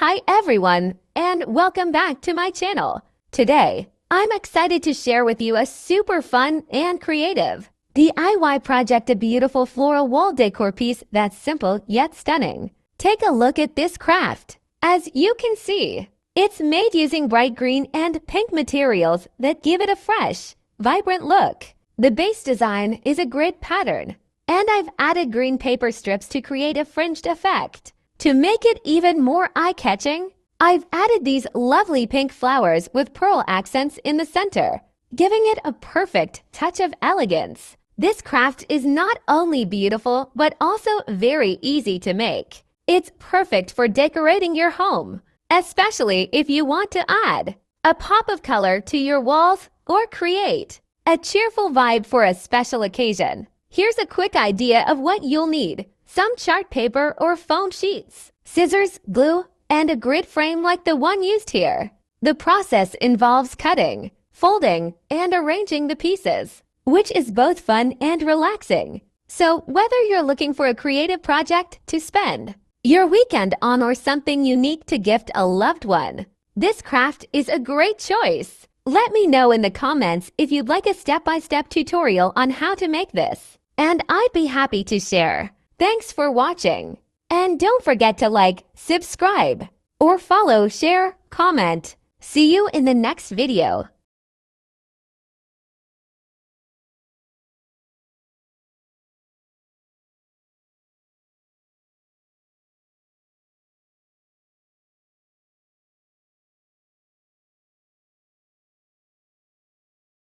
Hi everyone, and welcome back to my channel. Today, I'm excited to share with you a super fun and creative DIY project, a beautiful floral wall decor piece that's simple yet stunning. Take a look at this craft. As you can see, it's made using bright green and pink materials that give it a fresh, vibrant look. The base design is a grid pattern, and I've added green paper strips to create a fringed effect. To make it even more eye-catching, I've added these lovely pink flowers with pearl accents in the center, giving it a perfect touch of elegance. This craft is not only beautiful, but also very easy to make. It's perfect for decorating your home, especially if you want to add a pop of color to your walls or create a cheerful vibe for a special occasion. Here's a quick idea of what you'll need. Some chart paper or foam sheets, scissors, glue, and a grid frame like the one used here. The process involves cutting, folding, and arranging the pieces, which is both fun and relaxing. So whether you're looking for a creative project to spend your weekend on or something unique to gift a loved one, this craft is a great choice. Let me know in the comments if you'd like a step-by-step tutorial on how to make this, and I'd be happy to share. Thanks for watching, and don't forget to like, subscribe, or follow, share, comment. See you in the next video.